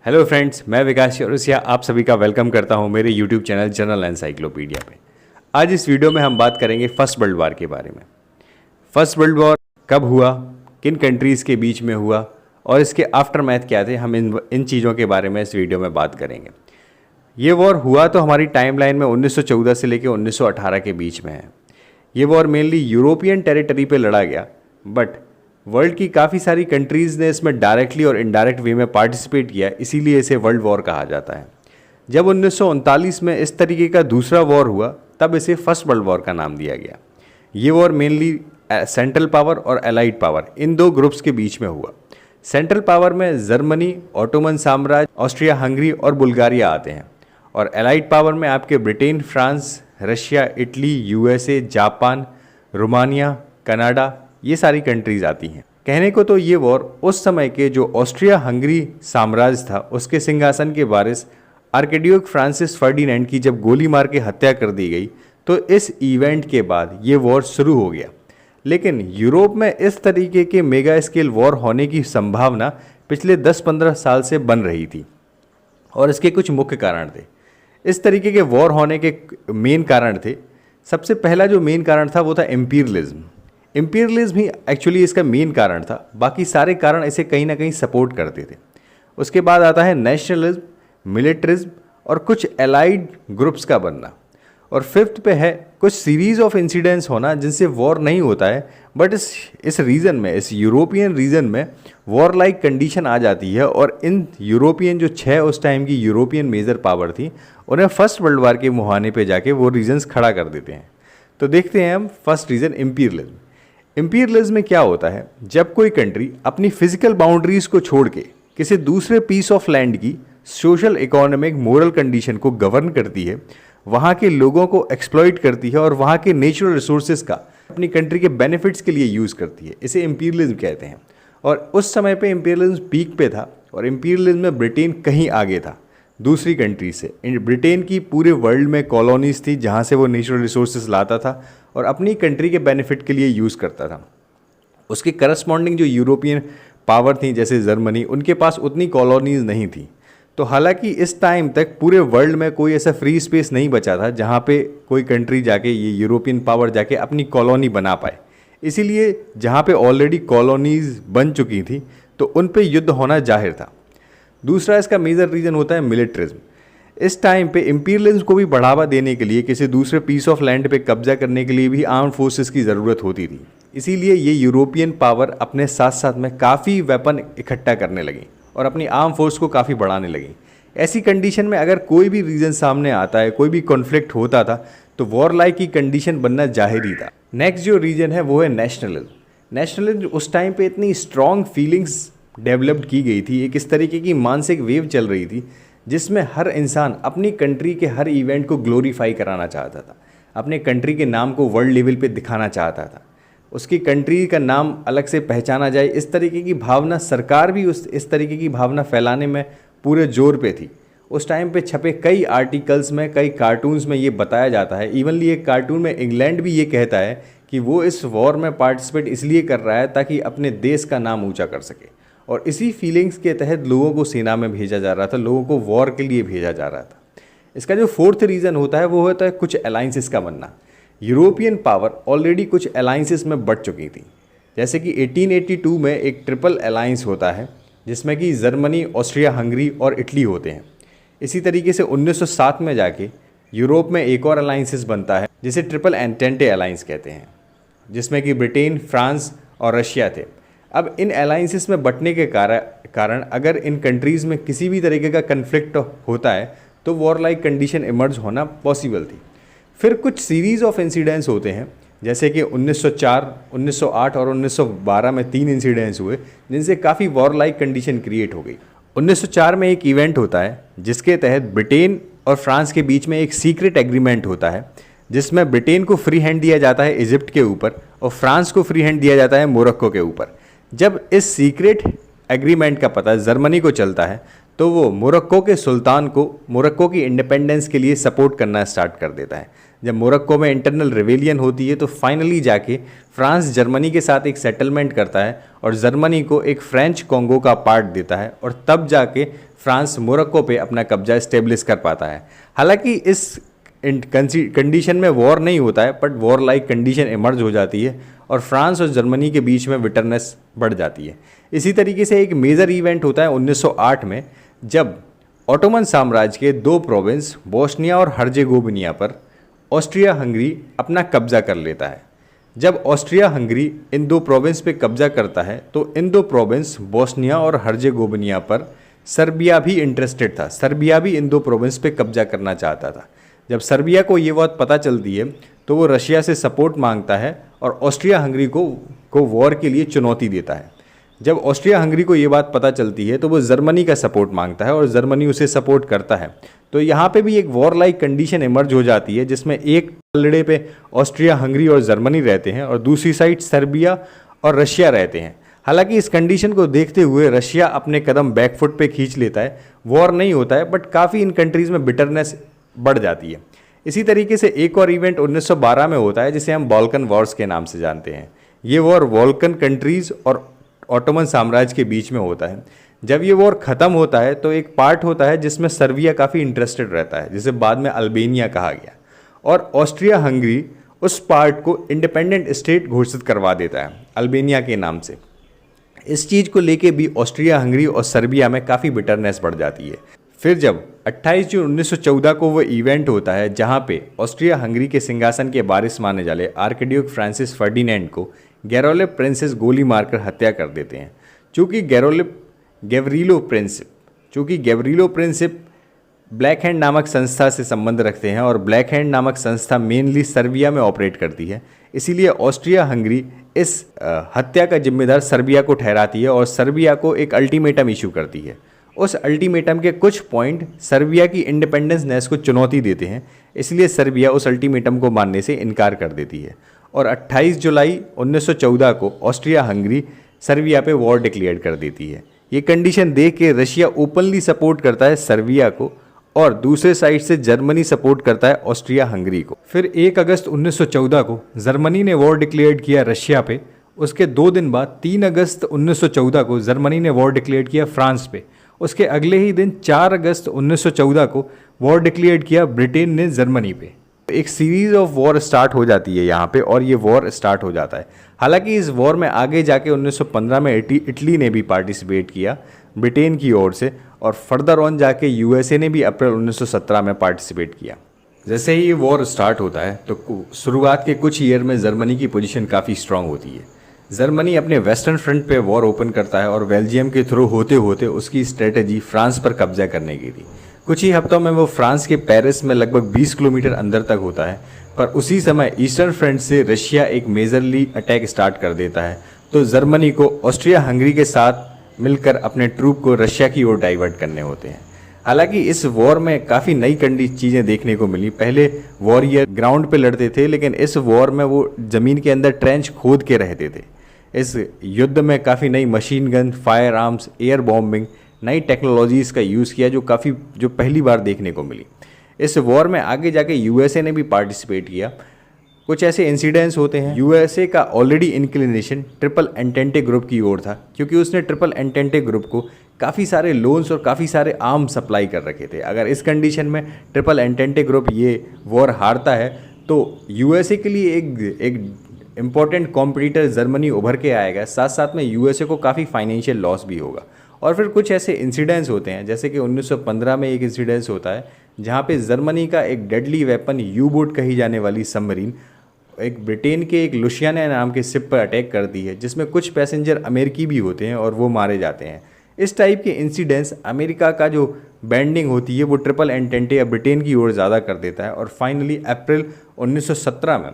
Hello friends, मैं विकास चौरसिया आप सभी का वेलकम करता हूं मेरे यूट्यूब चैनल जनरल एनसाइक्लोपीडिया पे। आज इस वीडियो में हम बात करेंगे फर्स्ट वर्ल्ड वॉर के बारे में। फर्स्ट वर्ल्ड वॉर कब हुआ, किन कंट्रीज़ के बीच में हुआ और इसके आफ्टर मैथ क्या थे, हम इन चीज़ों के बारे में इस वीडियो में बात करेंगे। ये वॉर हुआ तो हमारी टाइमलाइन में 1914 से लेकर 1918 के बीच में है। ये वॉर मेनली यूरोपियन टेरिटरी पे लड़ा गया, बट वर्ल्ड की काफ़ी सारी कंट्रीज़ ने इसमें डायरेक्टली और इनडायरेक्ट वे में पार्टिसिपेट किया, इसीलिए इसे वर्ल्ड वॉर कहा जाता है। जब 1939 में इस तरीके का दूसरा वॉर हुआ, तब इसे फर्स्ट वर्ल्ड वॉर का नाम दिया गया। ये वॉर मेनली सेंट्रल पावर और एलाइड पावर इन दो ग्रुप्स के बीच में हुआ। सेंट्रल पावर में जर्मनी, ऑटोमन साम्राज्य, ऑस्ट्रिया हंगरी और बुल्गारिया आते हैं, और एलाइड पावर में आपके Britain, France, Russia, Italy, USA, Japan, Romania, Canada, ये सारी कंट्रीज़ आती हैं। कहने को तो ये वॉर उस समय के जो ऑस्ट्रिया हंगरी साम्राज्य था उसके सिंहासन के वारिस आर्किड्यूक फ्रांसिस फर्डिनेंड की जब गोली मार के हत्या कर दी गई, तो इस इवेंट के बाद ये वॉर शुरू हो गया। लेकिन यूरोप में इस तरीके के मेगा स्केल वॉर होने की संभावना पिछले 10-15 साल से बन रही थी, और इसके कुछ मुख्य कारण थे। इस तरीके के वॉर होने के मेन कारण थे, सबसे पहला जो मेन कारण था वो था इम्पीरियलिज्म। इम्पीरियलिज्म ही एक्चुअली इसका मेन कारण था, बाकी सारे कारण इसे कहीं ना कहीं सपोर्ट करते थे। उसके बाद आता है नेशनलिज्म, मिलिट्रिज्म और कुछ एलाइड ग्रुप्स का बनना। और फिफ्थ पे है कुछ सीरीज ऑफ इंसिडेंट्स होना जिनसे वॉर नहीं होता है, बट इस रीजन में, इस यूरोपियन रीजन में वॉर लाइक कंडीशन आ जाती है, और इन यूरोपियन जो 6 उस टाइम की यूरोपियन मेजर पावर थी, उन्हें फर्स्ट वर्ल्ड वॉर के मुहाने पे जाके वो रीजन्स खड़ा कर देते हैं। तो देखते हैं हम फर्स्ट रीजन, इम्पीरियलिज्म। इम्पीरियलिज्म में क्या होता है, जब कोई कंट्री अपनी फिजिकल बाउंड्रीज को छोड़ के किसी दूसरे पीस ऑफ लैंड की सोशल, इकोनॉमिक, मोरल कंडीशन को गवर्न करती है, वहाँ के लोगों को एक्सप्लॉइट करती है और वहाँ के नेचुरल रिसोर्सेज का अपनी कंट्री के बेनिफिट्स के लिए यूज़ करती है, इसे इम्पीरियलिज्म कहते हैं। और उस समय पे इम्पीरियलिज्म पीक पे था, और इम्पीरियलिज्म में ब्रिटेन कहीं आगे था दूसरी कंट्री से। ब्रिटेन की पूरे वर्ल्ड में कॉलोनीज थी जहाँ से वो नेचुरल रिसोर्सेज लाता था और अपनी कंट्री के बेनिफिट के लिए यूज़ करता था। उसके करस्पॉन्डिंग जो यूरोपियन पावर थी जैसे जर्मनी, उनके पास उतनी कॉलोनीज नहीं थी। तो हालांकि इस टाइम तक पूरे वर्ल्ड में कोई ऐसा फ्री स्पेस नहीं बचा था जहाँ पे कोई कंट्री जाके, ये यूरोपियन पावर जाके अपनी कॉलोनी बना पाए। इसीलिए जहाँ पे ऑलरेडी कॉलोनीज बन चुकी थी तो उन पे युद्ध होना जाहिर था। दूसरा इसका मेजर रीजन होता है मिलिट्रिज्म। इस टाइम पे इम्पीरियलिज्म को भी बढ़ावा देने के लिए, किसी दूसरे पीस ऑफ लैंड पे कब्जा करने के लिए भी आर्म फोर्सेस की ज़रूरत होती थी। इसीलिए ये यूरोपियन पावर अपने साथ साथ में काफ़ी वेपन इकट्ठा करने लगी और अपनी आर्म फोर्स को काफ़ी बढ़ाने लगी। ऐसी कंडीशन में अगर कोई भी रीजन सामने आता है, कोई भी कॉन्फ्लिक्ट होता था, तो वॉर लाइक की कंडीशन बनना जाहिर ही था। नेक्स्ट जो रीजन है वो है नेशनलिज्म। नेशनलिज्म उस टाइम पे इतनी स्ट्रॉन्ग फीलिंग्स डेवलप्ड की गई थी, एक इस तरीके की मानसिक वेव चल रही थी जिसमें हर इंसान अपनी कंट्री के हर इवेंट को ग्लोरीफाई कराना चाहता था, अपने कंट्री के नाम को वर्ल्ड लेवल पे दिखाना चाहता था, उसकी कंट्री का नाम अलग से पहचाना जाए। इस तरीके की भावना, सरकार भी इस तरीके की भावना फैलाने में पूरे जोर पे थी। उस टाइम पे छपे कई आर्टिकल्स में, कई कार्टून्स में ये बताया जाता है, इवनली एक कार्टून में इंग्लैंड भी ये कहता है कि वो इस वॉर में पार्टिसिपेट इसलिए कर रहा है ताकि अपने देश का नाम ऊँचा कर सके। और इसी फीलिंग्स के तहत लोगों को सेना में भेजा जा रहा था, लोगों को वॉर के लिए भेजा जा रहा था। इसका जो फोर्थ रीज़न होता है वो होता है कुछ अलाइंसेस का बनना। यूरोपियन पावर ऑलरेडी कुछ अलाइंसेस में बढ़ चुकी थी, जैसे कि 1882 में एक ट्रिपल अलाइंस होता है जिसमें कि जर्मनी, ऑस्ट्रिया हंगरी और इटली होते हैं। इसी तरीके से 1907 में जाके यूरोप में एक और अलाइंसेस बनता है जिसे ट्रिपल एंटेंटे अलाइंस कहते हैं, जिसमें कि ब्रिटेन, फ्रांस और रशिया थे। अब इन अलाइंसेस में बंटने के कारण अगर इन कंट्रीज़ में किसी भी तरीके का कन्फ्लिक्ट होता है तो वॉर लाइक कंडीशन इमर्ज होना पॉसिबल थी। फिर कुछ सीरीज़ ऑफ इंसिडेंट्स होते हैं, जैसे कि 1904, 1908 और 1912 में 3 इंसिडेंट्स हुए जिनसे काफ़ी वॉर लाइक कंडीशन क्रिएट हो गई। 1904 में एक इवेंट होता है जिसके तहत ब्रिटेन और फ्रांस के बीच में एक सीक्रेट एग्रीमेंट होता है, जिसमें ब्रिटेन को फ्री हैंड दिया जाता है इजिप्ट के ऊपर और फ्रांस को फ्री हैंड दिया जाता है मोरक्को के ऊपर। जब इस सीक्रेट एग्रीमेंट का पता जर्मनी को चलता है तो वो मोरक्को के सुल्तान को मोरक्को की इंडिपेंडेंस के लिए सपोर्ट करना स्टार्ट कर देता है। जब मोरक्को में इंटरनल रिवेलियन होती है तो फाइनली जाके फ्रांस जर्मनी के साथ एक सेटलमेंट करता है और जर्मनी को एक फ्रेंच कॉन्गो का पार्ट देता है और तब जाके फ्रांस मोरक्को पे अपना कब्जा इस्टेब्लिश कर पाता है। हालांकि इस कंडीशन में वॉर नहीं होता है, but war like condition emerge हो जाती है और फ्रांस और जर्मनी के बीच में बिटरनेस बढ़ जाती है। इसी तरीके से एक मेजर इवेंट होता है 1908 में, जब ऑटोमन साम्राज्य के दो प्रोविंस बोस्निया और हर्जेगोविना पर ऑस्ट्रिया हंगरी अपना कब्जा कर लेता है। जब ऑस्ट्रिया हंगरी इन दो प्रोविंस पे कब्जा करता है तो इन दो प्रोविंस बोस्निया और हर्जेगोविना पर सर्बिया भी इंटरेस्टेड था। सर्बिया भी इन दो प्रोविंस पे कब्जा करना चाहता था। जब सर्बिया को ये बात पता चलती है तो वो रशिया से सपोर्ट मांगता है और ऑस्ट्रिया हंगरी को वॉर के लिए चुनौती देता है। जब ऑस्ट्रिया हंगरी को ये बात पता चलती है तो वो जर्मनी का सपोर्ट मांगता है और जर्मनी उसे सपोर्ट करता है। तो यहाँ पे भी एक वॉर लाइक कंडीशन इमर्ज हो जाती है, जिसमें एक पलड़े पे ऑस्ट्रिया हंगरी और जर्मनी रहते हैं और दूसरी साइड सर्बिया और रशिया रहते हैं। हालांकि इस कंडीशन को देखते हुए रशिया अपने कदम बैकफुट पे खींच लेता है। वॉर नहीं होता है, बट काफ़ी इन कंट्रीज़ में बिटरनेस बढ़ जाती है। इसी तरीके से एक और इवेंट 1912 में होता है, जिसे हम बाल्कन वॉर्स के नाम से जानते हैं। ये वॉर बाल्कन कंट्रीज़ और ऑटोमन साम्राज्य के बीच में होता है। जब ये वॉर ख़त्म होता है तो एक पार्ट होता है जिसमें सर्बिया काफ़ी इंटरेस्टेड रहता है, जिसे बाद में अल्बेनिया कहा गया, और ऑस्ट्रिया हंगरी उस पार्ट को इंडिपेंडेंट स्टेट घोषित करवा देता है अल्बेनिया के नाम से। इस चीज़ को लेके भी ऑस्ट्रिया हंगरी और सर्बिया में काफ़ी बिटरनेस बढ़ जाती है। फिर जब 28 जून 1914 को वो इवेंट होता है जहाँ पे ऑस्ट्रिया हंगरी के सिंहासन के वारिस माने जाने आर्कड्यूक फ्रांसिस फर्डिनेंड को गैरोले प्रिंसेस गोली मारकर हत्या कर देते हैं। चूँकि गैवरीलो प्रिंसिप ब्लैक हैंड नामक संस्था से संबंध रखते हैं और ब्लैक हैंड नामक संस्था मेनली सर्बिया में ऑपरेट करती है, इसीलिए ऑस्ट्रिया हंगरी इस हत्या का जिम्मेदार सर्बिया को ठहराती है और सर्बिया को एक अल्टीमेटम इशू करती है। उस अल्टीमेटम के कुछ पॉइंट सर्बिया की इंडिपेंडेंस को चुनौती देते हैं, इसलिए सर्बिया उस अल्टीमेटम को मानने से इनकार कर देती है और 28 जुलाई 1914 को ऑस्ट्रिया हंगरी सर्बिया पे वॉर डिक्लेयर कर देती है। ये कंडीशन देख के रशिया ओपनली सपोर्ट करता है सर्बिया को और दूसरे साइड से जर्मनी सपोर्ट करता है ऑस्ट्रिया हंगरी को। फिर 1 अगस्त 1914 को जर्मनी ने वॉर डिक्लेयर किया रशिया पे। उसके 2 दिन बाद 3 अगस्त 1914 को जर्मनी ने वॉर डिक्लेयर किया फ्रांस पे। उसके अगले ही दिन 4 अगस्त 1914 को वॉर डिक्लेयर किया ब्रिटेन ने जर्मनी पे। एक सीरीज ऑफ वॉर स्टार्ट हो जाती है यहाँ पे और ये वॉर स्टार्ट हो जाता है। हालांकि इस वॉर में आगे जाके 1915 में इटली ने भी पार्टिसिपेट किया ब्रिटेन की ओर से, और फर्दर ऑन जाके यूएसए ने भी अप्रैल 1917 में पार्टिसिपेट किया। जैसे ही ये वॉर स्टार्ट होता है तो शुरुआत के कुछ ईयर में जर्मनी की पोजीशन काफ़ी स्ट्रांग होती है। जर्मनी अपने वेस्टर्न फ्रंट पे वॉर ओपन करता है और बेल्जियम के थ्रू होते होते उसकी स्ट्रेटेजी फ्रांस पर कब्जा करने की थी। कुछ ही हफ्तों में वो फ्रांस के पेरिस में लगभग 20 किलोमीटर अंदर तक होता है, पर उसी समय ईस्टर्न फ्रंट से रशिया एक मेजरली अटैक स्टार्ट कर देता है। तो जर्मनी को ऑस्ट्रिया हंगरी के साथ मिलकर अपने ट्रूप को रशिया की ओर डाइवर्ट करने होते हैं। हालांकि इस वॉर में काफ़ी नई चीज़ें देखने को मिली। पहले वॉरियर ग्राउंड पे लड़ते थे, लेकिन इस वॉर में वो ज़मीन के अंदर ट्रेंच खोद के रहते थे। इस युद्ध में काफ़ी नई machine gun, fire arms, air bombing, नई टेक्नोलॉजीज़ का यूज़ किया जो पहली बार देखने को मिली। इस वॉर में आगे जाके यूएसए ने भी पार्टिसिपेट किया। कुछ ऐसे इंसिडेंट्स होते हैं, यूएसए का already inclination triple entente group की ओर था, क्योंकि उसने ट्रिपल एंटेंटे ग्रुप को काफ़ी सारे लोन्स और काफ़ी सारे आर्म सप्लाई कर रखे थे। अगर इस कंडीशन में ट्रिपल एंटेंटे ग्रुप ये वॉर हारता है तो यूएसए के लिए एक इम्पॉर्टेंट कॉम्पिटिटर जर्मनी उभर के आएगा, साथ साथ में यूएसए को काफ़ी फाइनेंशियल लॉस भी होगा। और फिर कुछ ऐसे इंसिडेंट्स होते हैं, जैसे कि 1915 में एक इंसिडेंस होता है जहाँ पे जर्मनी का एक डेडली वेपन यू बोट कही जाने वाली सबमरीन एक ब्रिटेन के एक लुशियाना नाम के शिप पर अटैक करती है, जिसमें कुछ पैसेंजर अमेरिकी भी होते हैं और वो मारे जाते हैं। इस टाइप के इंसिडेंट्स अमेरिका का जो बैंडिंग होती है वो ट्रिपल एंटेंटे या ब्रिटेन की ओर ज़्यादा कर देता है, और फाइनली अप्रैल 1917 में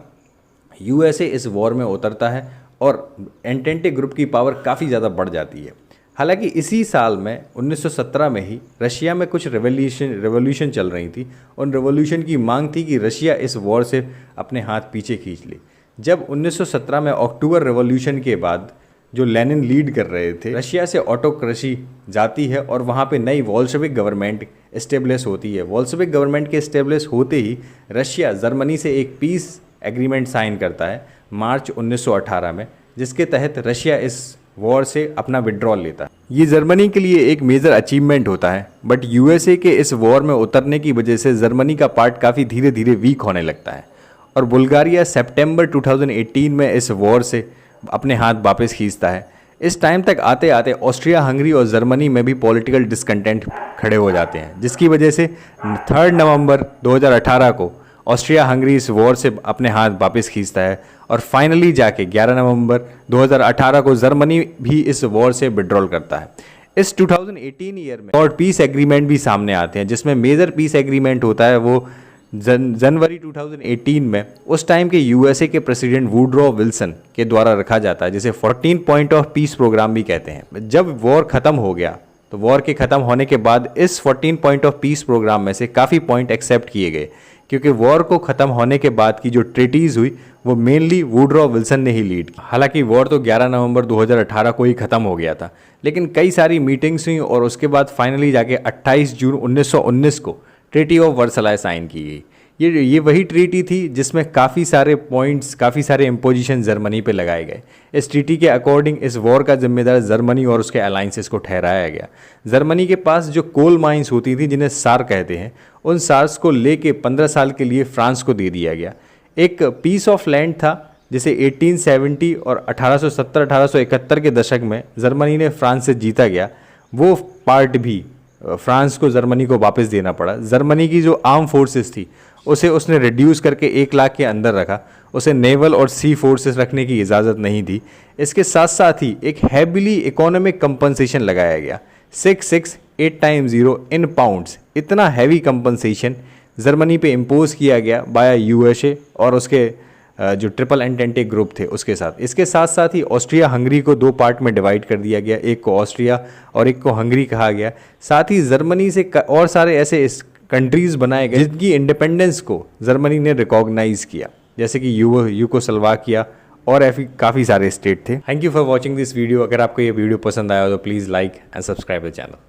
यूएसए इस वॉर में उतरता है और एंटेंटे ग्रुप की पावर काफ़ी ज़्यादा बढ़ जाती है। हालांकि इसी साल में 1917 में ही रशिया में कुछ रेवोल्यूशन चल रही थी। उन रेवोल्यूशन की मांग थी कि रशिया इस वॉर से अपने हाथ पीछे खींच ले। जब 1917 में अक्टूबर रेवोल्यूशन के बाद जो लेनिन लीड कर रहे थे, रशिया से ऑटोक्रेसी जाती है और वहाँ पे नई वॉल्शेविक गवर्नमेंट इस्टेब्लिश होती है। वॉल्शेविक गवर्नमेंट के इस्टेब्लिश होते ही रशिया जर्मनी से एक पीस एग्रीमेंट साइन करता है मार्च 1918 में, जिसके तहत रशिया इस वॉर से अपना विड्रॉल लेता है। ये जर्मनी के लिए एक मेजर अचीवमेंट होता है, बट यूएसए के इस वॉर में उतरने की वजह से जर्मनी का पार्ट काफ़ी धीरे धीरे वीक होने लगता है और बुल्गारिया सितंबर 2018 में इस वॉर से अपने हाथ वापस खींचता है। इस टाइम तक आते आते ऑस्ट्रिया हंगरी और जर्मनी में भी पॉलिटिकल डिसकंटेंट खड़े हो जाते हैं, जिसकी वजह से 3 नवंबर 2018 को ऑस्ट्रिया हंगरी इस वॉर से अपने हाथ वापस खींचता है और फाइनली जाके 11 नवंबर 2018 को जर्मनी भी इस वॉर से विड्रॉल करता है। इस 2018 ईयर में और पीस एग्रीमेंट भी सामने आते हैं, जिसमें मेजर पीस एग्रीमेंट होता है वो जनवरी 2018 में उस टाइम के यूएसए के प्रेसिडेंट वुडरो विल्सन के द्वारा रखा जाता है, जिसे 14 पॉइंट ऑफ पीस प्रोग्राम भी कहते हैं। जब वॉर ख़त्म हो गया तो वॉर के ख़त्म होने के बाद इस 14 पॉइंट ऑफ पीस प्रोग्राम में से काफ़ी पॉइंट एक्सेप्ट किए गए, क्योंकि वॉर को ख़त्म होने के बाद की जो ट्रीटीज़ हुई वो मेनली वुडरो विल्सन ने ही लीड की। हालांकि वॉर तो 11 नवंबर 2018 को ही ख़त्म हो गया था, लेकिन कई सारी मीटिंग्स हुई और उसके बाद फाइनली जाके 28 जून 1919 को ट्रीटी ऑफ वर्साइल साइन की गई। ये वही ट्रीटी थी जिसमें काफ़ी सारे पॉइंट्स, काफ़ी सारे इम्पोजिशन जर्मनी पे लगाए गए। इस ट्रीटी के अकॉर्डिंग इस वॉर का जिम्मेदार जर्मनी और उसके अलाइंसेस को ठहराया गया। जर्मनी के पास जो कोल माइंस होती थी, जिन्हें सार कहते हैं, उन सार्स को लेके 15 साल के लिए फ्रांस को दे दिया गया। एक पीस ऑफ लैंड था जिसे 1870 और 1870-1871 के दशक में जर्मनी ने फ्रांस से जीता गया। वो पार्ट भी फ्रांस को जर्मनी को वापस देना पड़ा। जर्मनी की जो आर्म फोर्सेस थी उसे उसने रिड्यूस करके 1 लाख के अंदर रखा। उसे नेवल और सी फोर्सेस रखने की इजाज़त नहीं दी। इसके साथ साथ ही एक हैविली इकोनॉमिक कंपनसेशन लगाया गया, 668x0 इन पाउंड्स। इतना हैवी कंपनसेशन जर्मनी पे इम्पोज किया गया बाय यूएसए और उसके जो ट्रिपल एंटेंटे ग्रुप थे उसके साथ। इसके साथ साथ ही ऑस्ट्रिया हंगरी को 2 पार्ट में डिवाइड कर दिया गया, एक को ऑस्ट्रिया और एक को हंगरी कहा गया। साथ ही जर्मनी से और सारे ऐसे कंट्रीज़ बनाए गए जिनकी इंडिपेंडेंस को जर्मनी ने रिकॉग्नाइज़ किया, जैसे कि यूगोस्लाविया और ऐसे काफ़ी सारे स्टेट थे। Thank you for watching this video. अगर आपको ये वीडियो पसंद आया तो please like and subscribe the channel.